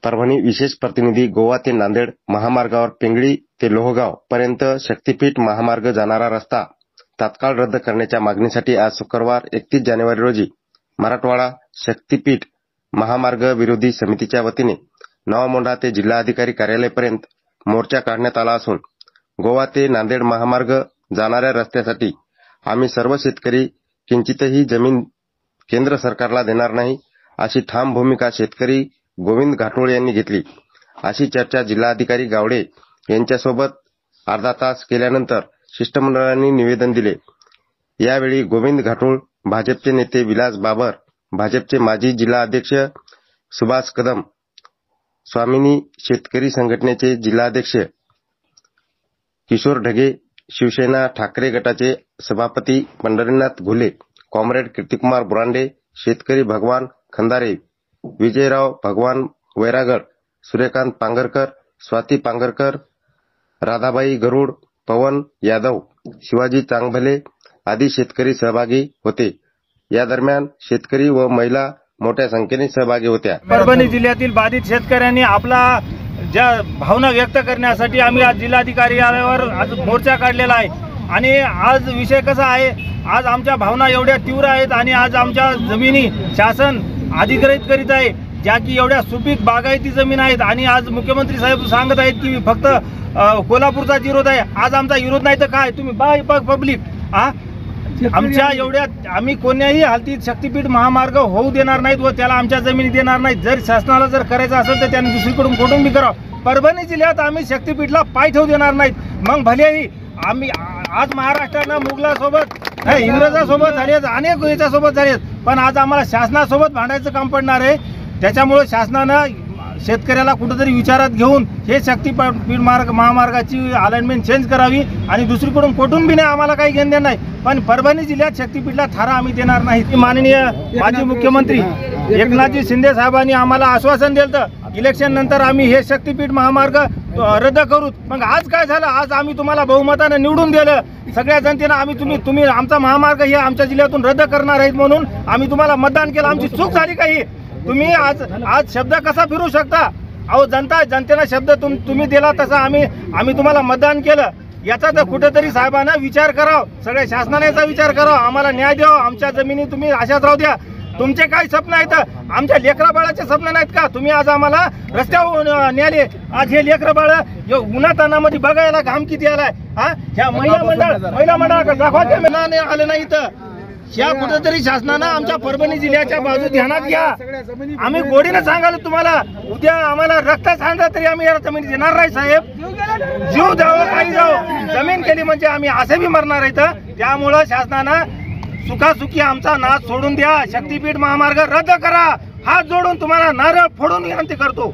परभणी विशेष प्रतिनिधी गोवा ते नांदेड महामार्गावर पिंगळी ते लोहगाव पर्यंत शक्तीपीठ महामार्ग जाणारा रस्ता तात्काळ रद्द करण्याच्या मागणीसाठी आज शुक्रवार 31 जानेवारी रोजी मराठवाडा शक्तीपीठ महामार्ग विरोधी समितीच्या वतीने नवा ते जिल्हाधिकारी कार्यालयापर्यंत मोर्चा काढण्यात आला असून गोवा ते नांदेड महामार्ग जाणाऱ्या रस्त्यासाठी आम्ही सर्व शेतकरी किंचितही जमीन केंद्र सरकारला देणार नाही अशी ठाम भूमिका शेतकरी गोविंद घाटोळ यांनी घेतली। अशी चर्चा जिल्हाधिकारी गावडे यांच्यासोबत अर्धा तास केल्यानंतर शिष्टमंडळाने निवेदन दिले। यावेळी गोविंद घाटोळ, भाजपचे नेते विलास बाबर, भाजपचे माजी जिल्हा अध्यक्ष सुभाष कदम, स्वामिनी शेतकरी संघटनेचे जिल्हाध्यक्ष किशोर ढगे, शिवसेना ठाकरे गटाचे सभापती पंढरीनाथ घुले, कॉम्रेड कीर्तिकुमार बुरांडे, शेतकरी भगवान खंदारे, विजयराव भगवान वैरागड, सूर्यकांत पांगरकर, स्वाती पांगरकर, राधाबाई गरुड, पवन यादव, शिवाजी चांगभले आदी शेतकरी सहभागी होते। या दरम्यान शेतकरी व महिला मोठ्या संख्येने सहभागी होत्या। परभणी जिल्ह्यातील बाधित शेतकऱ्यांनी आपला ज्या भावना व्यक्त करण्यासाठी आम्ही आज जिल्हाधिकारी कार्यालयावर आज मोर्चा काढलेला आहे आणि आज विषय कसा आहे, आज आमच्या भावना एवढ्या तीव्र आहेत आणि आज आमच्या जमिनी शासन अधिग्रहित करीत आहे, ज्या की एवढ्या सुपीक बागायती जमीन आहेत आणि आज मुख्यमंत्री साहेब सांगत आहेत की फक्त कोल्हापूरचा विरोध आहे। आज आमचा विरोध नाही तर काय, तुम्ही बाय पब्लिक आमच्या एवढ्या आम्ही कोण्याही हालतीत शक्तीपीठ महामार्ग होऊ देणार नाहीत व त्याला आमच्या जमिनी देणार नाहीत। जर शासनाला जर करायचं असेल तर त्यांनी दुसरीकडून कुठून बी करावं। परभणी जिल्ह्यात आम्ही शक्तीपीठला पाय ठेवू देणार नाहीत। मग भलेही आम्ही आज महाराष्ट्रानं मुघलासोबत इंग्रजासोबत झाले, अनेक याच्यासोबत झाले, पण आज आम्हाला शासनासोबत भांडायचं काम पडणार आहे। त्याच्यामुळे शासनानं शेतकऱ्याला कुठेतरी विचारात घेऊन हे शक्तीपीठ महामार्गाची अलाइनमेंट चेंज करावी आणि दुसरीकडून कोठून बी नाही, आम्हाला काही घेणं नाही, पण परभणी जिल्ह्यात शक्तीपीठला थारा आम्ही देणार नाही। माननीय माजी मुख्यमंत्री एकनाथजी शिंदे साहेबांनी आम्हाला आश्वासन दिलं इलेक्शन नंतर आम्ही हे शक्तीपीठ महामार्ग रद्द करू। मग आज काय झालं, आज आम्ही तुम्हाला बहुमताने निवडून दिलं सगळ्या जनतेनं, आम्ही तुम्ही आमचा महामार्ग हे आमच्या जिल्ह्यातून रद्द करणार आहेत म्हणून आम्ही तुम्हाला मतदान केलं। आमची चूक झाली काही, तुम्ही आज शब्द कसा फिरू शकता? अहो जनतेला शब्द तुम्ही दिला तसा आम्ही तुम्हाला मतदान केलं, याचा तर कुठेतरी साहेबांना विचार करावा, सगळ्या शासनाने याचा विचार करावा, आम्हाला न्याय द्यावा, आमच्या जमिनी तुम्ही अशाच राहू द्या। तुमचे काही स्वप्न आहेत, आमच्या लेकरा बाळाचे स्वप्न नाहीत का? तुम्ही आज आम्हाला रस्त्यावर न्याले, आज हे लेकरा बाळ उन्हातानामध्ये बघायला घाम किती आलाय। ह्या महिला मंडळ दाखवायचे आले नाही तर ह्या कुठेतरी शासनानं आमच्या परभणी जिल्ह्याच्या बाजू ध्यानात घ्या। आम्ही गोडीनं सांगाल तुम्हाला, उद्या आम्हाला रक्त सांडलं तरी आम्ही या जमीन देणार नाही साहेब। जीव द्यावं काही जावं, जमीन केली म्हणजे आम्ही असे बी मरणार आहेत। त्यामुळं शासनानं सुखासुखी आमचा नाद सोडून द्या, शक्तीपीठ महामार्ग रद्द करा, हात जोडून तुम्हाला नारळ फोडून विनंती करतो।